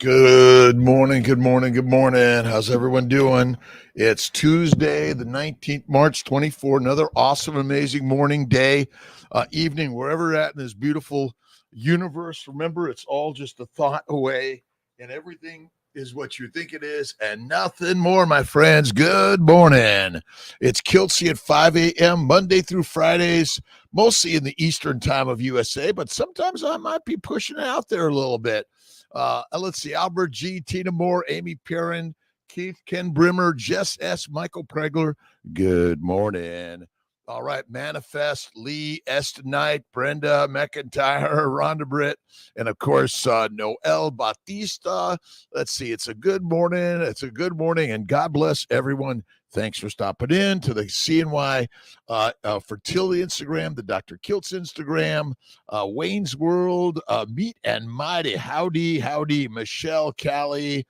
Good morning, good morning, good morning. How's everyone doing? It's Tuesday, the 19th, March 24. Another awesome, amazing morning, day, evening, wherever you're at in this beautiful universe. Remember, it's all just a thought away, and everything is what you think it is, and nothing more, my friends. Good morning. It's Kiltz at 5 a.m., Monday through Fridays, mostly in the Eastern time of USA, but sometimes I might be pushing it out there a little bit. Let's see, Albert G, Tina Moore, Amy Perrin, Keith, Ken Brimmer, Jess S, Michael Pregler. Good morning. All right, Manifest, Lee, Eston Knight, Brenda McIntyre, Rhonda Britt, and of course, Noel Batista. Let's see, it's a good morning. It's a good morning, and God bless everyone. Thanks for stopping in to the CNY Fertility Instagram, the Dr.Kiltz Instagram, Wayne's World, Meat and Mighty. Howdy, Michelle, Callie,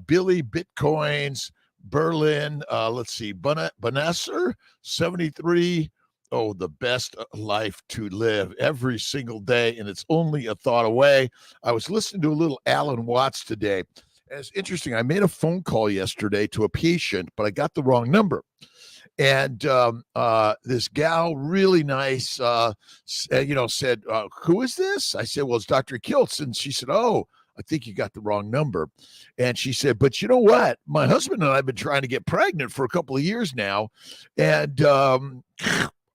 Billy, Bitcoins, Berlin. Let's see, Bonasser, 73. Oh, the best life to live every single day, and it's only a thought away. I was listening to a little Alan Watts today. And it's interesting. I made a phone call yesterday to a patient, but I got the wrong number. And this gal, really nice, said, who is this? I said, well, it's Dr. Kiltz. And she said, oh, I think you got the wrong number. And she said, but you know what? My husband and I have been trying to get pregnant for a couple of years now. And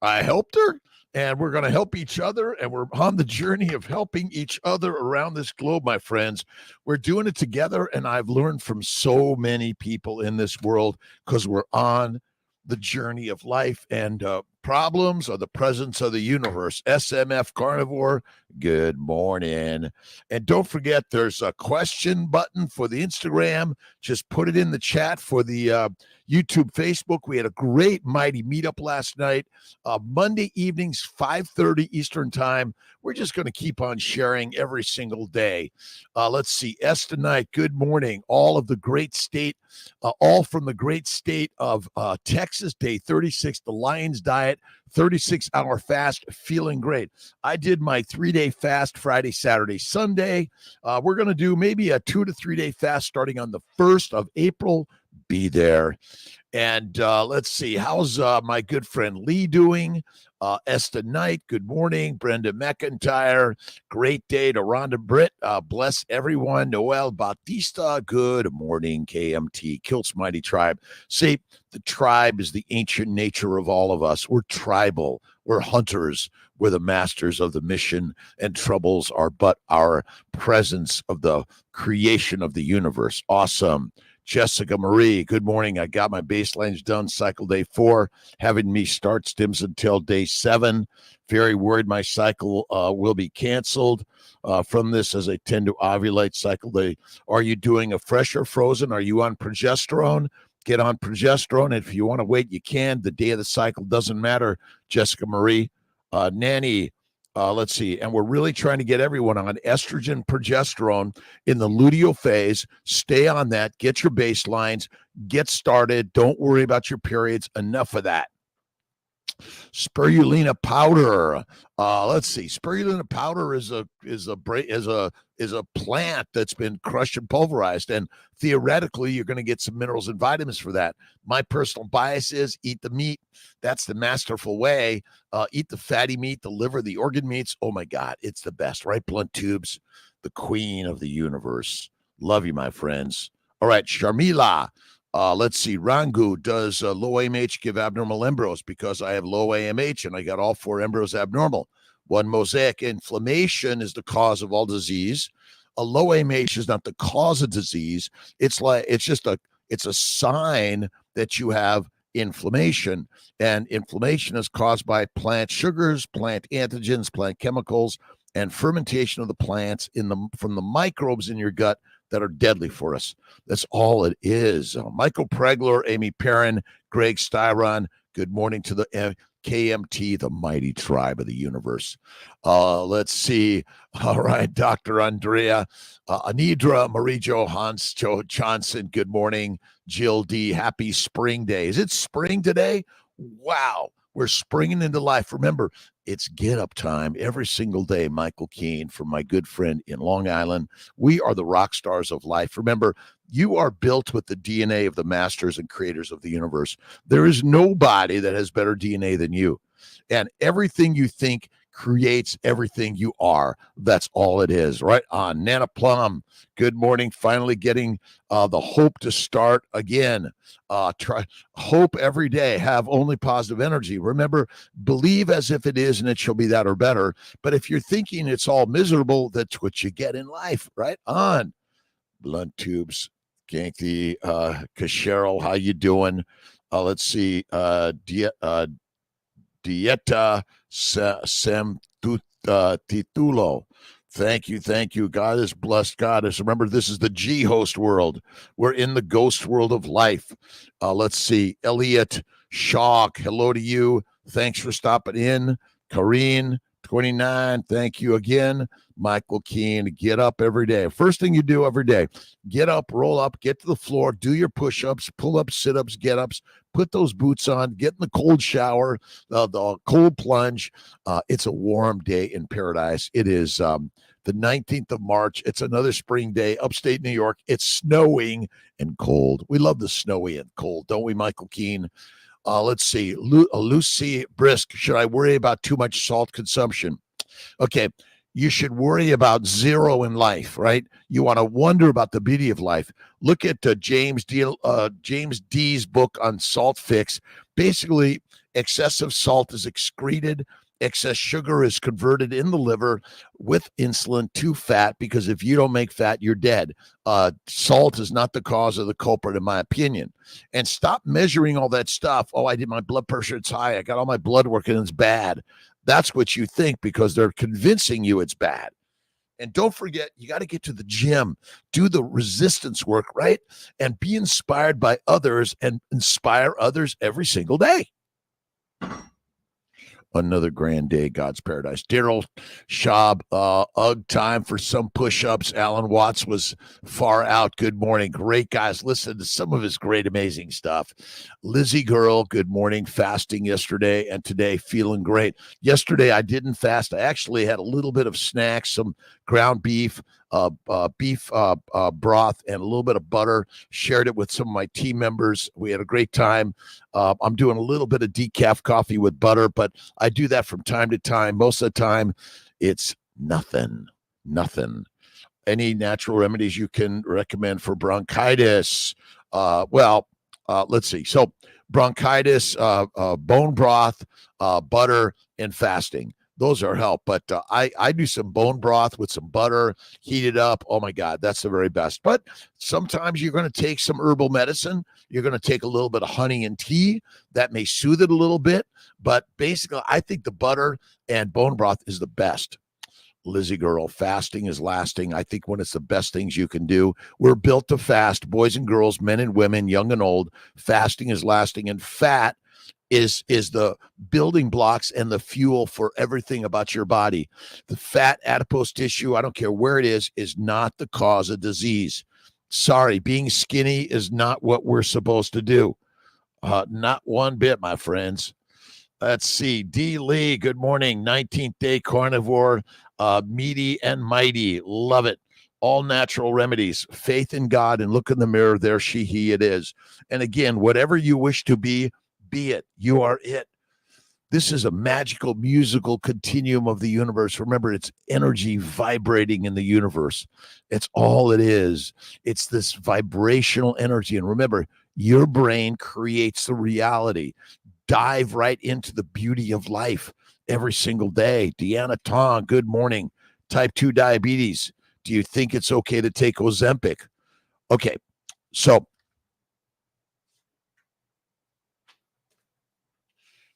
I helped her. And we're going to help each other. And we're on the journey of helping each other around this globe, my friends. We're doing it together. And I've learned from so many people in this world because we're on the journey of life, and problems are the presence of the universe. SMF Carnivore, good morning. And don't forget, there's a question button for the Instagram. Just put it in the chat for the YouTube, Facebook. We had a great mighty meetup last night. Monday evenings, 5:30 Eastern time. We're just going to keep on sharing every single day. Let's see. Eston Knight, good morning. All of the great state, all from the great state of Texas, day 36, the Lions Diet, 36-hour fast, feeling great. I did my 3-day fast Friday, Saturday, Sunday. We're going to do maybe a 2 to 3 day fast starting on the 1st of April. Be there. And let's see, how's my good friend Lee doing? Eston Knight, good morning. Brenda McIntyre, great day to Rhonda Britt. Bless everyone. Noel Batista, good morning. KMT, Kiltz Mighty Tribe. See, the tribe is the ancient nature of all of us. We're tribal. We're hunters. We're the masters of the mission, and troubles are but our presence of the creation of the universe. Awesome. Jessica Marie, good morning. I got my baselines done, cycle day 4, having me start stims until day 7. Very worried my cycle will be canceled from this as I tend to ovulate cycle day. Are you doing a fresh or frozen? Are you on progesterone? Get on progesterone. If you want to wait, you can. The day of the cycle doesn't matter, Jessica Marie. Nanny, let's see. And we're really trying to get everyone on estrogen, progesterone in the luteal phase. Stay on that. Get your baselines. Get started. Don't worry about your periods. Enough of that. Spirulina powder. Let's see. Spirulina powder is a plant that's been crushed and pulverized, and theoretically, you're going to get some minerals and vitamins for that. My personal bias is eat the meat. That's the masterful way. Eat the fatty meat, the liver, the organ meats. Oh my God, it's the best, right? Blunt tubes, the queen of the universe. Love you, my friends. All right, Sharmila. Let's see. Rangu, does low AMH give abnormal embryos? Because I have low AMH and I got all 4 embryos abnormal. One mosaic, inflammation is the cause of all disease. A low AMH is not the cause of disease. It's a sign that you have inflammation, and inflammation is caused by plant sugars, plant antigens, plant chemicals, and fermentation of the plants from the microbes in your gut that are deadly for us. That's all it is. Michael Pregler, Amy Perrin, Greg Styron, good morning to the KMT, the mighty tribe of the universe. Let's see. All right, Dr. Andrea, Anidra, Marie Jo Johnson, good morning. Jill D, happy spring day. Is it spring today? Wow. We're springing into life. Remember, it's get up time every single day. Michael Keene, from my good friend in Long Island. We are the rock stars of life. Remember, you are built with the DNA of the masters and creators of the universe. There is nobody that has better DNA than you. And everything you think creates everything you are. That's all it is. Right on. Nana Plum, good morning. Finally getting the hope to start again. Try hope every day. Have only positive energy. Remember, believe as if it is and it shall be that or better. But if you're thinking it's all miserable, that's what you get in life. Right on. Blunt Tubes, Ganky, Cashero, how you doing? Let's see. Dieta Sem Titulo. Thank you. God is blessed goddess. Remember, this is the G host world. We're in the ghost world of life. Let's see. Elliot Shock, hello to you. Thanks for stopping in. Kareen, 29, thank you again. Michael Keene, get up every day. First thing you do every day, get up, roll up, get to the floor, do your push-ups, pull-ups, sit-ups, get-ups, put those boots on, get in the cold shower, the cold plunge. It's a warm day in paradise. It is the 19th of March. It's another spring day, upstate New York. It's snowing and cold. We love the snowy and cold, don't we, Michael Keene? Let's see. Lucy Brisk, should I worry about too much salt consumption? Okay, you should worry about zero in life, right? You want to wonder about the beauty of life. Look at James D's book on Salt Fix. Basically, excessive salt is excreted. Excess sugar is converted in the liver with insulin to fat, because if you don't make fat, you're dead. Salt is not the cause of the culprit, in my opinion. And stop measuring all that stuff. Oh, I did my blood pressure. It's high. I got all my blood work and it's bad. That's what you think, because they're convincing you it's bad. And don't forget, you got to get to the gym, do the resistance work, right? And be inspired by others and inspire others every single day. Another grand day, God's paradise. Daryl Schaub, time for some push-ups. Alan Watts was far out. Good morning. Great guys. Listen to some of his great, amazing stuff. Lizzie Girl, good morning. Fasting yesterday and today, feeling great. Yesterday, I didn't fast. I actually had a little bit of snacks, some ground beef, broth, and a little bit of butter. Shared it with some of my team members. We had a great time. I'm doing a little bit of decaf coffee with butter, but I do that from time to time. Most of the time, it's nothing. Any natural remedies you can recommend for bronchitis? Let's see. So bronchitis, bone broth, butter, and fasting. Those are help. But I do some bone broth with some butter, heat it up. Oh, my God, that's the very best. But sometimes you're going to take some herbal medicine. You're going to take a little bit of honey and tea. That may soothe it a little bit. But basically, I think the butter and bone broth is the best. Lizzie Girl, fasting is lasting. I think one of the best things you can do. We're built to fast, boys and girls, men and women, young and old. Fasting is lasting, and fat is the building blocks and the fuel for everything about your body. The fat, adipose tissue, I don't care where it is not the cause of disease. Sorry, being skinny is not what we're supposed to do. Not one bit, my friends. Let's see. D. Lee, good morning. 19th day carnivore, meaty and mighty. Love it. All natural remedies. Faith in God and look in the mirror. There she, he, it is. And again, whatever you wish to be it. You are it. This is a magical musical continuum of the universe. Remember, it's energy vibrating in the universe. It's all it is. It's this vibrational energy. And remember, your brain creates the reality. Dive right into the beauty of life every single day. Deanna Tong, good morning. Type 2 diabetes. Do you think it's okay to take Ozempic? Okay, so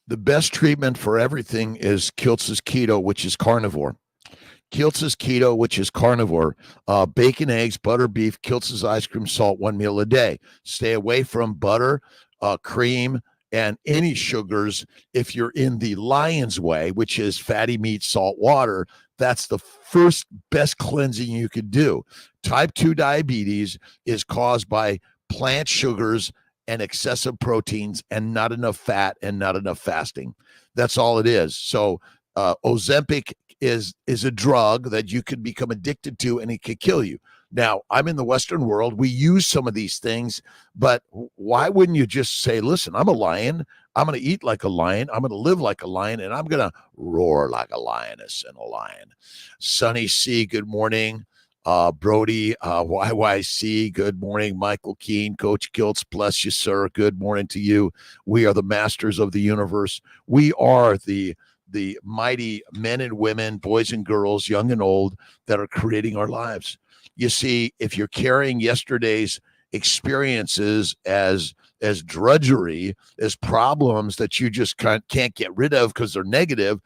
the best treatment for everything is Kiltz's Keto, which is carnivore. Kiltz's Keto, which is carnivore. Bacon, eggs, butter, beef, Kiltz's ice cream, salt, 1 meal a day. Stay away from butter, cream, and any sugars. If you're in the lion's way, which is fatty meat, salt, water, that's the first best cleansing you could do. Type 2 diabetes is caused by plant sugars and excessive proteins and not enough fat and not enough fasting. That's all it is. So Ozempic is a drug that you can become addicted to, and it could kill you. Now, I'm in the Western world. We use some of these things, but why wouldn't you just say, listen, I'm a lion. I'm going to eat like a lion. I'm going to live like a lion, and I'm going to roar like a lioness and a lion. Sunny C, good morning. Brody, YYC, good morning. Michael Keene, Coach Kiltz, bless you, sir. Good morning to you. We are the masters of the universe. We are the mighty men and women, boys and girls, young and old, that are creating our lives. You see, if you're carrying yesterday's experiences as drudgery, as problems that you just can't get rid of because they're negative,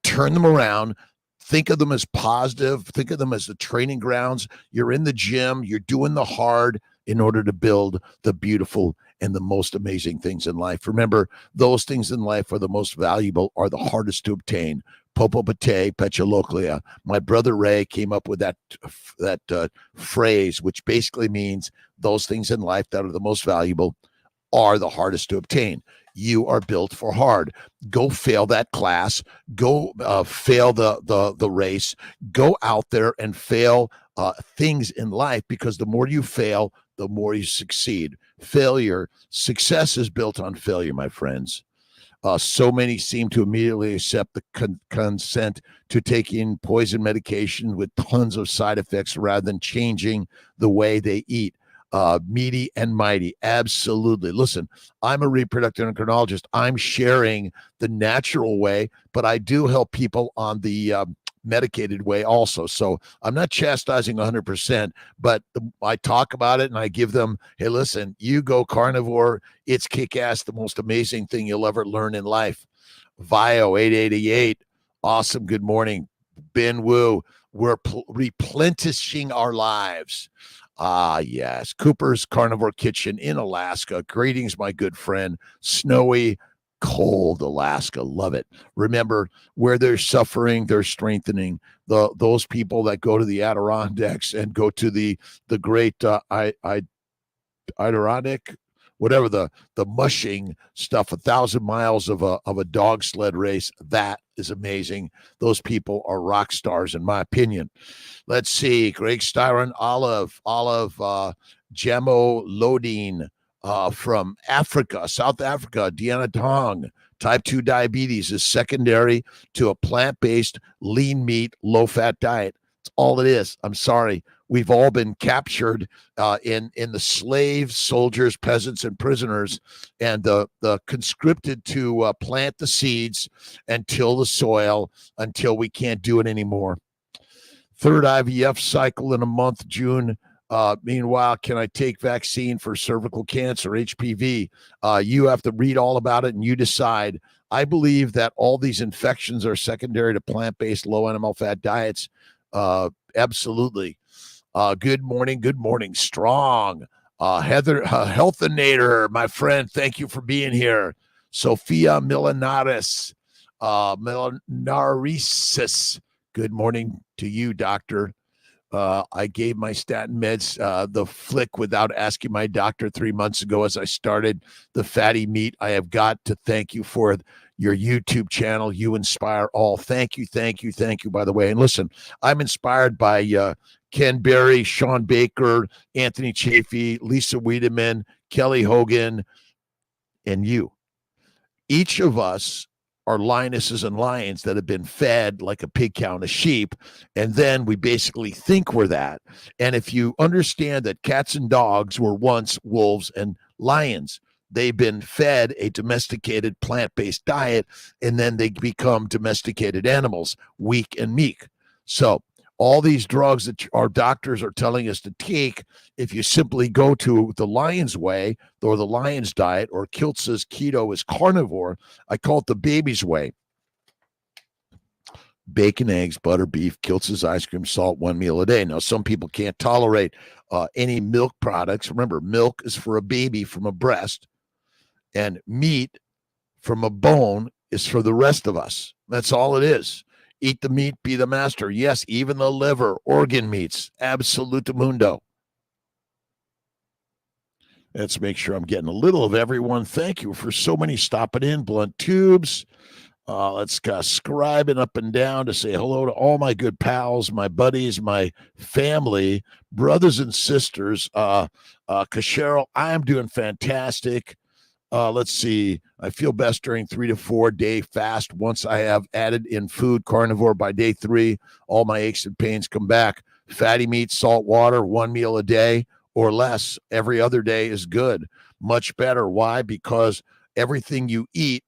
turn them around. Think of them as positive. Think of them as the training grounds. You're in the gym. You're doing the hard in order to build the beautiful and the most amazing things in life. Remember, those things in life are the most valuable, are the hardest to obtain. Popo Pate, Petuloclia. My brother Ray came up with that phrase, which basically means those things in life that are the most valuable are the hardest to obtain. You are built for hard. Go fail that class. Go fail the race. Go out there and fail things in life, because the more you fail, the more you succeed. Success is built on failure, my friends. So many seem to immediately accept the consent to taking poison medication with tons of side effects rather than changing the way they eat. Meaty and mighty. Absolutely. Listen, I'm a reproductive endocrinologist. I'm sharing the natural way, but I do help people on the medicated way also. So I'm not chastising 100%, but I talk about it and I give them, hey, listen, you go carnivore. It's kick-ass, the most amazing thing you'll ever learn in life. Vio 888. Awesome. Good morning. Ben Wu. We're replenishing our lives. Ah, yes. Cooper's Carnivore Kitchen in Alaska. Greetings, my good friend. Snowy, cold Alaska. Love it. Remember, where there's suffering, there's strengthening. Those people that go to the Adirondacks and go to the great Adirondack, whatever the mushing stuff, 1,000 miles of a dog sled race, that is amazing. Those people are rock stars, in my opinion. Let's see. Greg Styron, Olive, Gemmo Lodine from Africa, South Africa, Deanna Tong. Type 2 diabetes is secondary to a plant-based, lean meat, low-fat diet. That's all it is. I'm sorry. We've all been captured in the slaves, soldiers, peasants, and prisoners, and the conscripted to plant the seeds and till the soil until we can't do it anymore. Third IVF cycle in a month, June. Meanwhile, can I take vaccine for cervical cancer, HPV? You have to read all about it and you decide. I believe that all these infections are secondary to plant-based, low animal fat diets. Absolutely. Good morning. Strong. Heather, Healthinator, my friend, thank you for being here. Sophia Milanaris, Milanarisis. Good morning to you, doctor. I gave my statin meds the flick without asking my doctor 3 months ago as I started the fatty meat. I have got to thank you for your YouTube channel. You inspire all. Thank you, by the way. And listen, I'm inspired by Ken Berry, Sean Baker, Anthony Chafee, Lisa Wiedemann, Kelly Hogan, and you. Each of us are lionesses and lions that have been fed like a pig, cow, and a sheep, and then we basically think we're that. And if you understand that cats and dogs were once wolves and lions, they've been fed a domesticated plant-based diet, and then they become domesticated animals, weak and meek. So all these drugs that our doctors are telling us to take, if you simply go to the lion's way or the lion's diet, or Kiltz's keto is carnivore, I call it the baby's way. Bacon, eggs, butter, beef, Kiltz's ice cream, salt, one meal a day. Now, some people can't tolerate any milk products. Remember, milk is for a baby from a breast, and meat from a bone is for the rest of us. That's all it is. Eat the meat, be the master. Yes, even the liver, organ meats, absolute mundo. Let's make sure I'm getting a little of everyone. Thank you for so many stopping in. Blunt Tubes. Let's go scribing up and down to say hello to all my good pals, my buddies, my family, brothers and sisters. Cheryl, I am doing fantastic. Let's see. I feel best during 3 to 4 day fast. Once I have added in food, carnivore by day 3, all my aches and pains come back. Fatty meat, salt water, 1 meal a day or less every other day is good. Much better. Why? Because everything you eat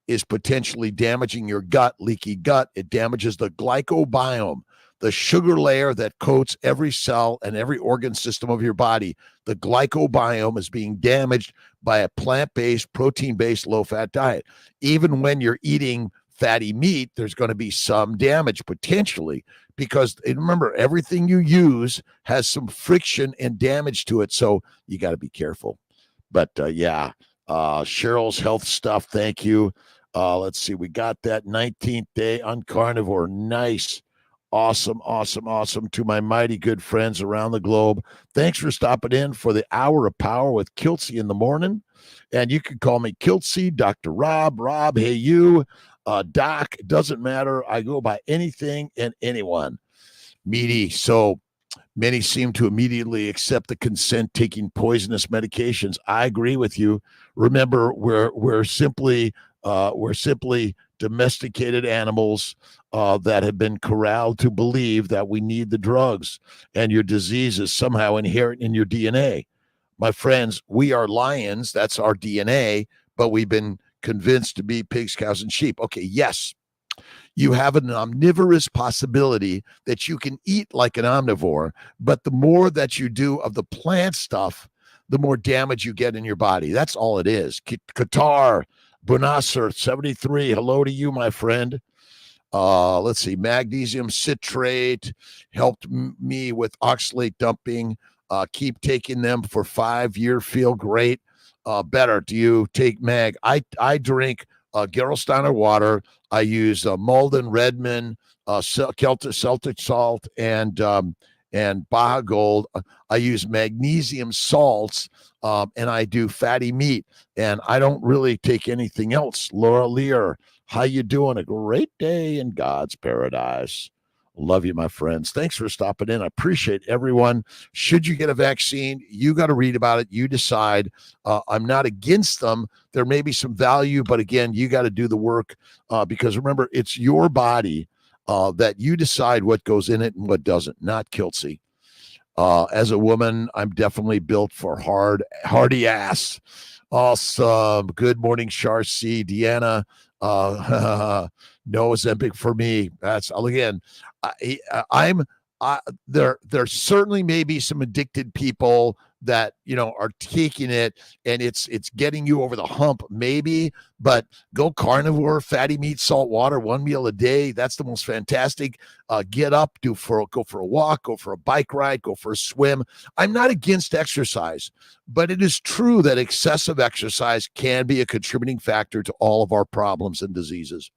is potentially damaging your gut, leaky gut. It damages the glycobiome, the sugar layer that coats every cell and every organ system of your body. The glycobiome is being damaged by a plant-based, protein-based, low-fat diet. Even when you're eating fatty meat, there's going to be some damage potentially, because remember, everything you use has some friction and damage to it. So you got to be careful. But Cheryl's health stuff. Thank you. Let's see. We got that 19th day on carnivore. Nice. Awesome. To my mighty good friends around the globe. Thanks for stopping in for the Hour of Power with Kiltzy in the morning. And you can call me Kiltzy, Dr. Rob, hey, you, Doc. It doesn't matter. I go by anything and anyone. Meaty. So many seem to immediately accept the consent taking poisonous medications. I agree with you. Remember, we're simply domesticated animals that have been corralled to believe that we need the drugs, and your disease is somehow inherent in your DNA. My friends, we are lions. That's our DNA, but we've been convinced to be pigs, cows, and sheep. Okay, yes. You have an omnivorous possibility that you can eat like an omnivore, but the more that you do of the plant stuff, the more damage you get in your body. That's all it is. Qatar, Bunasser, 73. Hello to you, my friend. Let's see. Magnesium citrate helped me with oxalate dumping. Keep taking them for 5 years. Feel great. Better. Do you take mag? I drink Gerolsteiner water. I use Malden, Redmond, Celtic salt, and Baja Gold. I use magnesium salts, and I do fatty meat, and I don't really take anything else. Laura Lear, how you doing? A great day in God's paradise. Love you, my friends. Thanks for stopping in. I appreciate everyone. Should you get a vaccine, you got to read about it. You decide. I'm not against them. There may be some value, but again, you got to do the work because remember, it's your body that you decide what goes in it and what doesn't, not Kiltzy. As a woman, I'm definitely built for hardy ass. Awesome. Good morning, Charcy, Deanna. No Ozempic for me. That's again. There certainly may be some addicted people that are taking it and it's getting you over the hump, maybe, but go carnivore, fatty meat, salt water, 1 meal a day. That's the most fantastic. Get up, go for a walk, go for a bike ride, go for a swim. I'm not against exercise, but it is true that excessive exercise can be a contributing factor to all of our problems and diseases.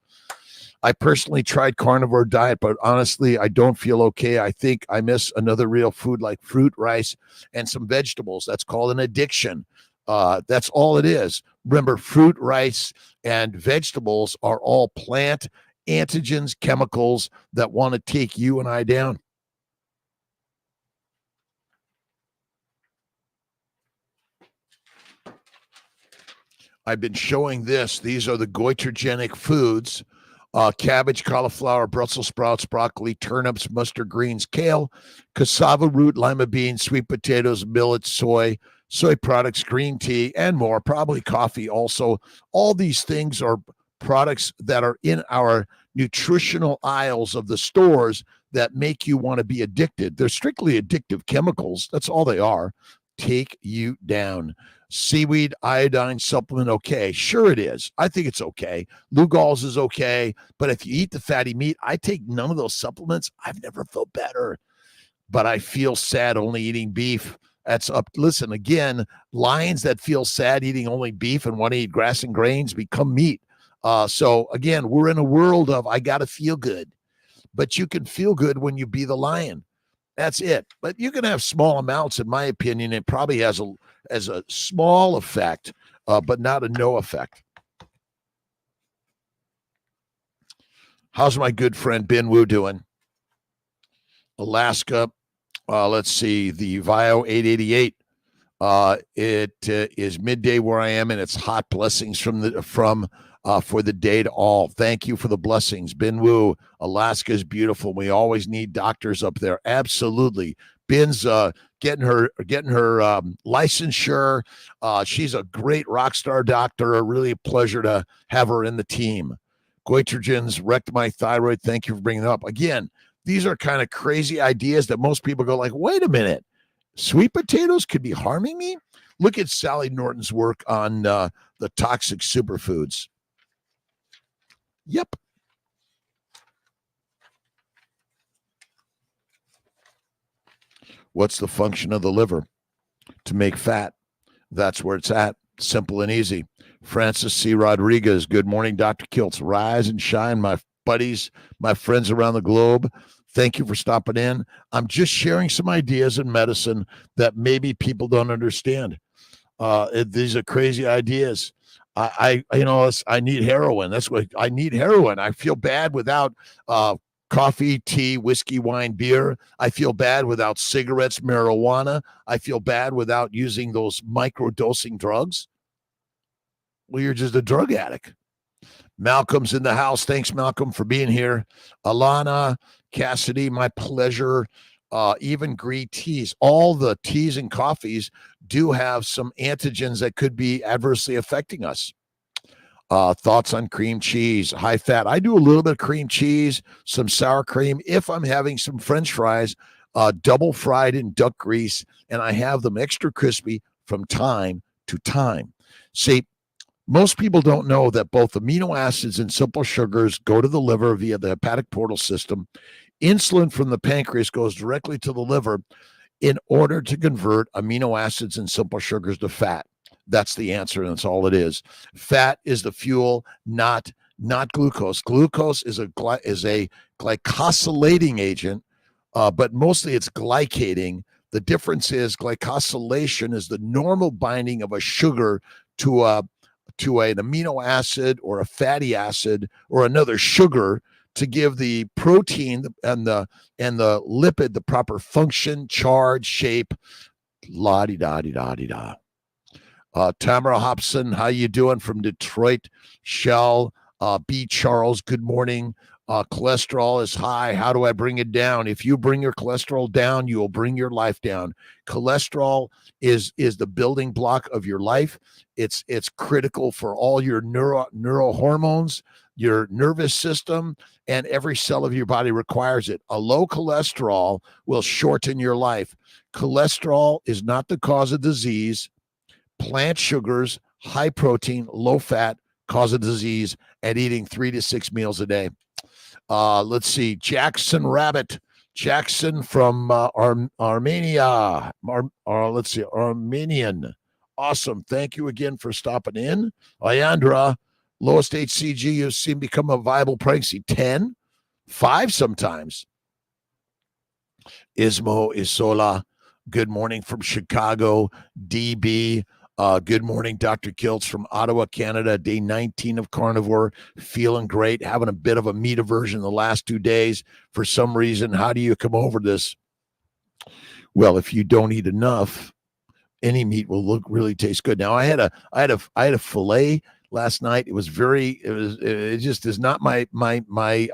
I personally tried carnivore diet, but honestly, I don't feel okay. I think I miss another real food like fruit, rice, and some vegetables. That's called an addiction. That's all it is. Remember, fruit, rice, and vegetables are all plant antigens, chemicals that want to take you and I down. I've been showing this. These are the goitrogenic foods. Cabbage, cauliflower, Brussels sprouts, broccoli, turnips, mustard greens, kale, cassava root, lima beans, sweet potatoes, millet, soy products, green tea, and more, probably coffee also. All these things are products that are in our nutritional aisles of the stores that make you want to be addicted. They're strictly addictive chemicals. That's all they are. Take you down. Seaweed iodine supplement, okay. Sure it is. I think it's okay. Lugol's is okay. But if you eat the fatty meat, I take none of those supplements. I've never felt better. But I feel sad only eating beef. That's up. Listen, again, lions that feel sad eating only beef and want to eat grass and grains become meat. So again, we're in a world of I got to feel good. But you can feel good when you be the lion. That's it. But you can have small amounts, in my opinion. It probably has as a small effect, but not a no effect. How's my good friend Ben Wu doing? Alaska. Let's see, the Vio 888. It is midday where I am, and it's hot. Blessings for the day to all. Thank you for the blessings. Ben Wu, Alaska is beautiful. We always need doctors up there. Absolutely. Ben's getting her licensure. She's a great rock star doctor. Really a pleasure to have her in the team. Goitrogens wrecked my thyroid. Thank you for bringing it up. Again, these are kind of crazy ideas that most people go like, wait a minute. Sweet potatoes could be harming me? Look at Sally Norton's work on the toxic superfoods. Yep. What's the function of the liver? To make fat. That's where it's at. Simple and easy. Francis C. Rodriguez. Good morning, Dr. Kiltz. Rise and shine, my buddies, my friends around the globe. Thank you for stopping in. I'm just sharing some ideas in medicine that maybe people don't understand. These are crazy ideas. I need heroin. That's what I need. Heroin. I feel bad without coffee, tea, whiskey, wine, beer. I feel bad without cigarettes, marijuana. I feel bad without using those micro-dosing drugs. Well, you're just a drug addict. Malcolm's in the house. Thanks, Malcolm, for being here. Alana, Cassidy, my pleasure. Even green teas. All the teas and coffees do have some antigens that could be adversely affecting us. Thoughts on cream cheese, high fat. I do a little bit of cream cheese, some sour cream. If I'm having some French fries, double fried in duck grease, and I have them extra crispy from time to time. See, most people don't know that both amino acids and simple sugars go to the liver via the hepatic portal system. Insulin from the pancreas goes directly to the liver in order to convert amino acids and simple sugars to fat. That's the answer, and that's all it is. Fat is the fuel, not glucose. Glucose is a glycosylating agent, but mostly it's glycating. The difference is glycosylation is the normal binding of a sugar to an amino acid or a fatty acid or another sugar to give the protein and the lipid the proper function, charge, shape. La-di-da-di-da-di-da. Tamara Hobson, how you doing from Detroit? Shell, B. Charles, good morning. Cholesterol is high. How do I bring it down? If you bring your cholesterol down, you will bring your life down. Cholesterol is the building block of your life. It's critical for all your neurohormones, your nervous system, and every cell of your body requires it. A low cholesterol will shorten your life. Cholesterol is not the cause of disease. Plant sugars, high protein, low fat cause of disease, and eating 3 to 6 meals a day. Let's see. Jackson Rabbit. Jackson from Armenia. Let's see. Armenian. Awesome. Thank you again for stopping in. Ayandra, lowest HCG you've seen become a viable pregnancy. 10, 5 sometimes. Ismo Isola. Good morning from Chicago. DB. Good morning, Dr. Kiltz from Ottawa, Canada. Day 19 of Carnivore. Feeling great. Having a bit of a meat aversion the last 2 days. For some reason, how do you come over this? Well, if you don't eat enough, any meat will really taste good. Now, I had a fillet last night. It just is not my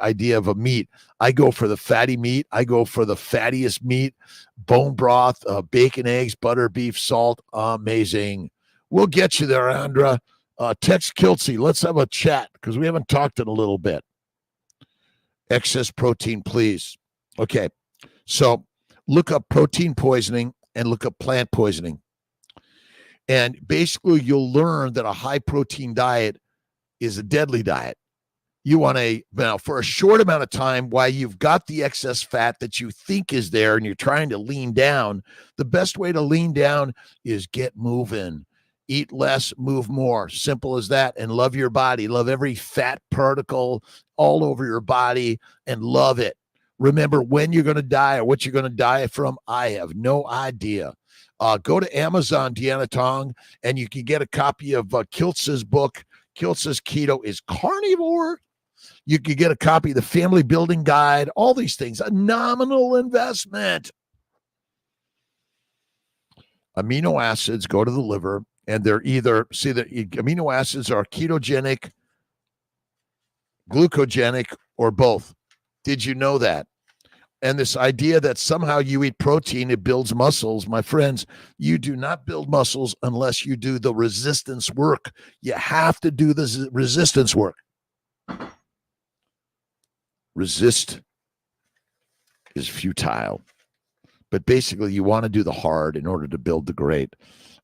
idea of a meat. I go for the fatty meat. I go for the fattiest meat. Bone broth, bacon, eggs, butter, beef, salt. Amazing. We'll get you there, Andra. Text Kiltzy. Let's have a chat because we haven't talked in a little bit. Excess protein, please. Okay. So look up protein poisoning and look up plant poisoning. And basically, you'll learn that a high protein diet is a deadly diet. You want for a short amount of time, while you've got the excess fat that you think is there and you're trying to lean down, the best way to lean down is get moving. Eat less, move more. Simple as that. And love your body. Love every fat particle all over your body and love it. Remember when you're going to die or what you're going to die from. I have no idea. Go to Amazon, Deanna Tong, and you can get a copy of Kiltz's book. Kiltz's Keto is Carnivore. You can get a copy of the Family Building Guide, all these things. A nominal investment. Amino acids go to the liver, and they're either, see, the amino acids are ketogenic, glucogenic, or both. Did you know that? And this idea that somehow you eat protein, it builds muscles. My friends, you do not build muscles unless you do the resistance work. You have to do the resistance work. Resist is futile. But basically, you want to do the hard in order to build the great.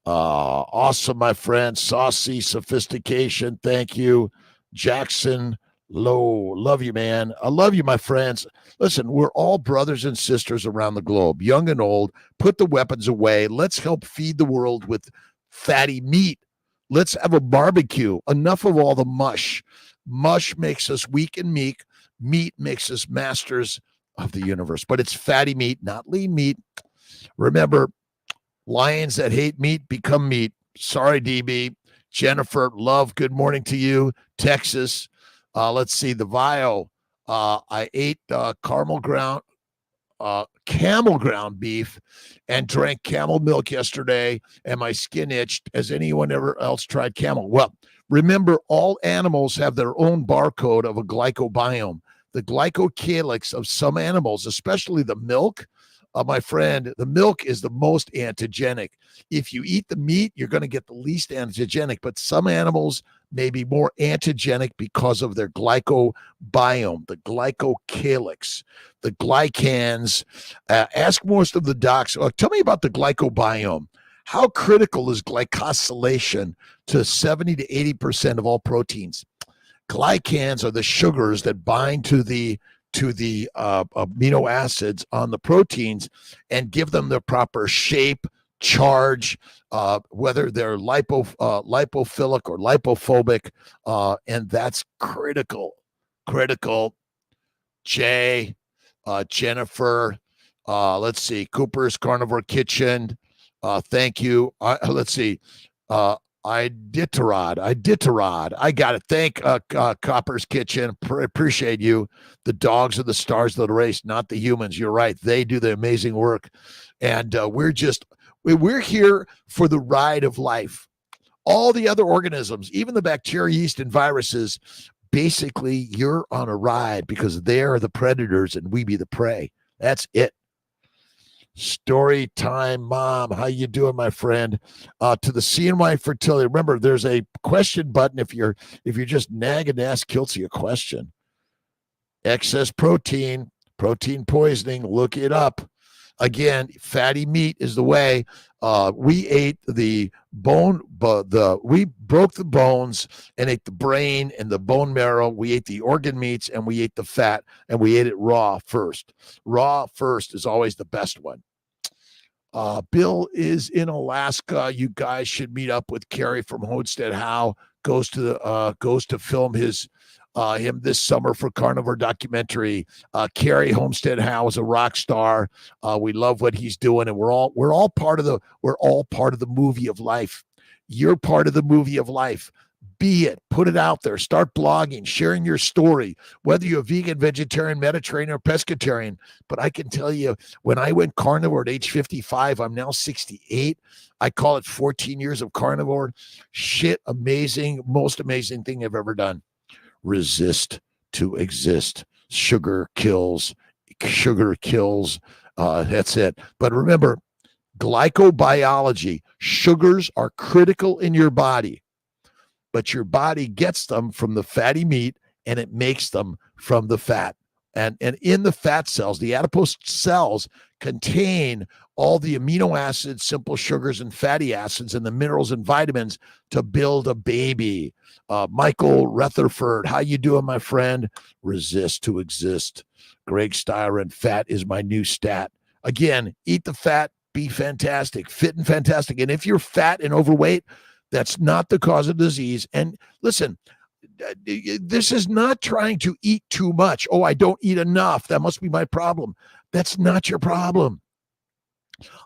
Awesome, my friend. Saucy sophistication. Thank you. Jackson Low. Love you, man. I love you, my friends. Listen, we're all brothers and sisters around the globe, young and old. Put the weapons away. Let's help feed the world with fatty meat. Let's have a barbecue. Enough of all the mush. Mush makes us weak and meek. Meat makes us masters of the universe. But it's fatty meat, not lean meat. Remember, lions that hate meat become meat. Sorry, DB. Jennifer, love, good morning to you. Texas. Let's see, the Vio. I ate camel ground beef and drank camel milk yesterday, and my skin itched. Has anyone ever else tried camel? Well, remember, all animals have their own barcode of a glycobiome. The glycocalyx of some animals, especially the milk, my friend, the milk is the most antigenic. If you eat the meat, you're going to get the least antigenic, but some animals may be more antigenic because of their glycobiome, the glycocalyx, the glycans. Ask most of the docs, tell me about the glycobiome. How critical is glycosylation to 70 to 80% of all proteins? Glycans are the sugars that bind to the amino acids on the proteins and give them the proper shape, charge, whether they're lipophilic or lipophobic, and that's critical. Jay, Jennifer, let's see, Cooper's Carnivore Kitchen, thank you. Let's see, Iditarod. I got it. Thank Copper's Kitchen. Appreciate you. The dogs are the stars of the race, not the humans. You're right. They do the amazing work. And we're here for the ride of life. All the other organisms, even the bacteria, yeast, and viruses, basically you're on a ride because they're the predators and we be the prey. That's it. Story time, Mom. How you doing, my friend? To the CNY Fertility. Remember, there's a question button if you're just nagging to ask Kiltzy a question. Excess protein poisoning. Look it up. Again, fatty meat is the way. We ate the bone, we broke the bones and ate the brain and the bone marrow. We ate the organ meats and we ate the fat, and we ate it raw first. Raw first is always the best one. Bill is in Alaska. You guys should meet up with Kerry from Homestead How. Goes to film him this summer for Carnivore documentary. Kerry Homestead How is a rock star. We love what he's doing, and we're all part of the movie of life. You're part of the movie of life. Be it. Put it out there. Start blogging, sharing your story, whether you're a vegan, vegetarian, Mediterranean, or pescatarian. But I can tell you, when I went carnivore at age 55, I'm now 68. I call it 14 years of carnivore. Shit, amazing, most amazing thing I've ever done. Resist to exist. Sugar kills. That's it. But remember, glycobiology, sugars are critical in your body. But your body gets them from the fatty meat and it makes them from the fat. And in the fat cells, the adipose cells contain all the amino acids, simple sugars, and fatty acids, and the minerals and vitamins to build a baby. Michael Rutherford, how you doing, my friend? Resist to exist. Greg Styron, fat is my new stat. Again, eat the fat, be fantastic, fit and fantastic. And if you're fat and overweight, that's not the cause of disease. And listen, this is not trying to eat too much. Oh, I don't eat enough. That must be my problem. That's not your problem.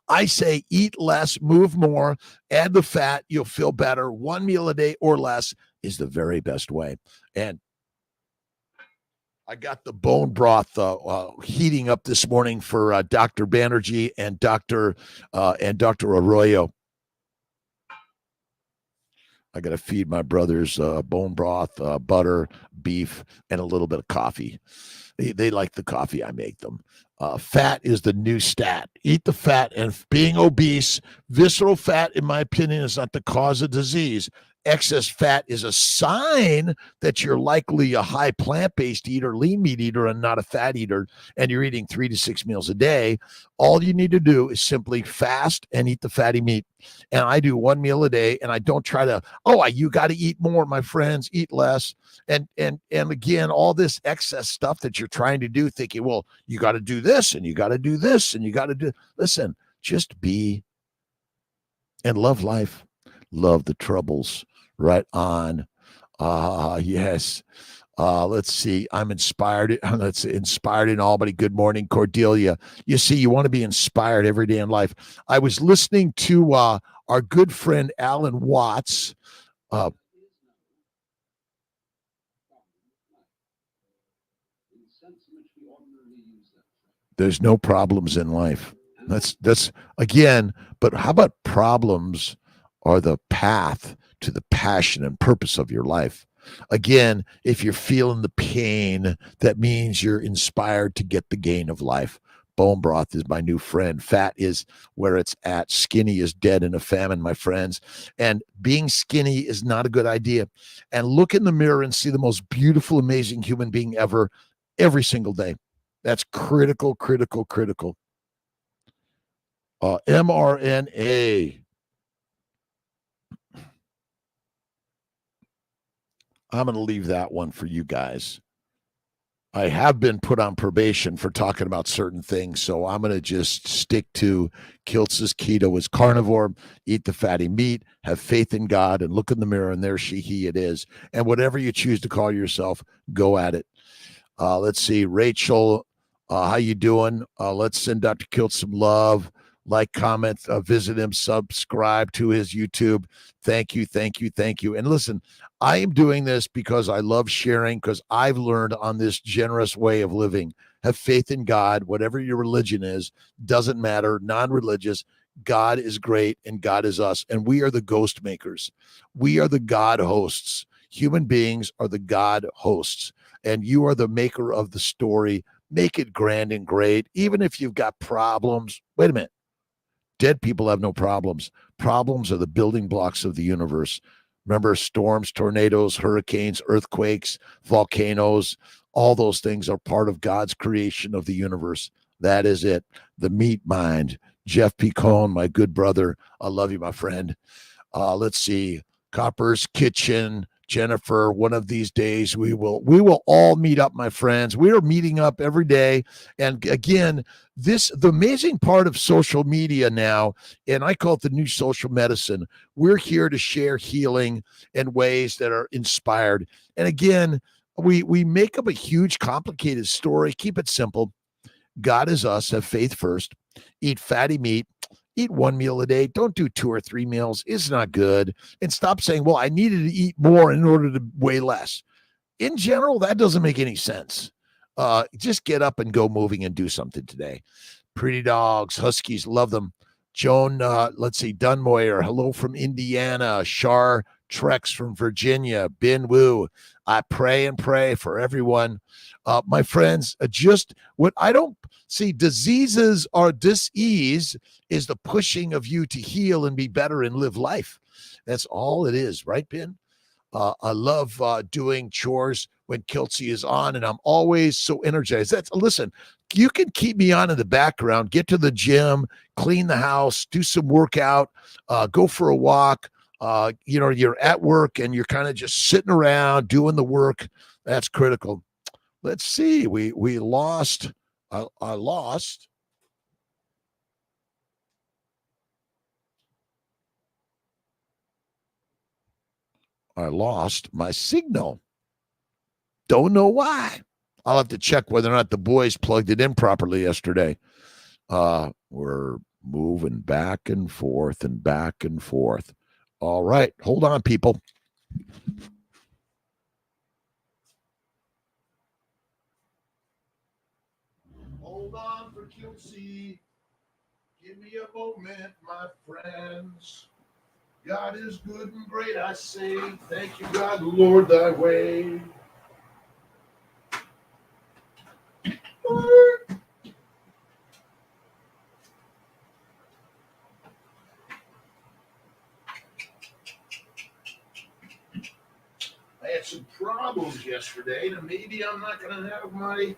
I say eat less, move more, add the fat, you'll feel better. One meal a day or less is the very best way. And I got the bone broth heating up this morning for Dr. Banerjee and Dr. Arroyo. I got to feed my brothers bone broth, butter, beef, and a little bit of coffee. They like the coffee I make them. Fat is the new stat. Eat the fat. And being obese, visceral fat, in my opinion, is not the cause of disease. Excess fat is a sign that you're likely a high plant-based eater, lean meat eater, and not a fat eater, and you're eating 3 to 6 meals a day. All you need to do is simply fast and eat the fatty meat. And I do 1 meal a day, and I don't try to, you got to eat more, my friends, eat less. And again, all this excess stuff that you're trying to do, thinking, well, you got to do this, and you got to do this, and you got to do, listen, just be and love life, love the troubles. Right on. Yes. Let's see. I'm inspired. Let's inspired in Albany. Good morning, Cordelia. You see, you want to be inspired every day in life. I was listening to our good friend Alan Watts. There's no problems in life. That's again, but how about problems are the path to the passion and purpose of your life? Again, if you're feeling the pain, that means you're inspired to get the gain of life. Bone broth is my new friend. Fat is where it's at. Skinny is dead in a famine, my friends. And being skinny is not a good idea. And look in the mirror and see the most beautiful, amazing human being ever, every single day. That's critical, critical, critical. mRNA. I'm going to leave that one for you guys. I have been put on probation for talking about certain things, so I'm going to just stick to Kiltz's keto is carnivore, eat the fatty meat, have faith in God, and look in the mirror, and there he, it is. And whatever you choose to call yourself, go at it. Let's see, Rachel, how you doing? Let's send Dr. Kiltz some love. Like, comment, visit him, subscribe to his YouTube. Thank you, thank you, thank you. And listen, I am doing this because I love sharing, because I've learned on this generous way of living. Have faith in God, whatever your religion is, doesn't matter, non-religious. God is great and God is us. And we are the ghost makers. We are the God hosts. Human beings are the God hosts. And you are the maker of the story. Make it grand and great. Even if you've got problems, wait a minute. Dead people have no problems. Problems are the building blocks of the universe. Remember, storms, tornadoes, hurricanes, earthquakes, volcanoes, all those things are part of God's creation of the universe. That is it. The meat mind. Jeff Picone, my good brother. I love you, my friend. Let's see. Copper's Kitchen. Jennifer, one of these days we will all meet up, my friends. We are meeting up every day. And again, the amazing part of social media now, and I call it the new social medicine, we're here to share healing in ways that are inspired. And again, we make up a huge, complicated story. Keep it simple. God is us. Have faith first. Eat fatty meat. Eat 1 meal a day. Don't do 2 or 3 meals. It's not good. And stop saying, well, I needed to eat more in order to weigh less. In general, that doesn't make any sense. Just get up and go moving and do something today. Pretty dogs, Huskies, love them. Joan, let's see, Dunmoyer, hello from Indiana. Shar Trex from Virginia. Bin Woo. I pray and pray for everyone. My friends, just what I don't see, diseases are dis-ease is the pushing of you to heal and be better and live life. That's all it is, right, Ben? I love doing chores when Kiltzy is on, and I'm always so energized. Listen, you can keep me on in the background, get to the gym, clean the house, do some workout, go for a walk. You're at work and you're kind of just sitting around doing the work. That's critical. Let's see. We lost. I lost. I lost my signal. Don't know why. I'll have to check whether or not the boys plugged it in properly yesterday. We're moving back and forth and back and forth. All right. Hold on, people. Hold on for Kiltz. Give me a moment, my friends. God is good and great, I say. Thank you, God, Lord, thy way. I had some problems yesterday, and maybe I'm not going to have my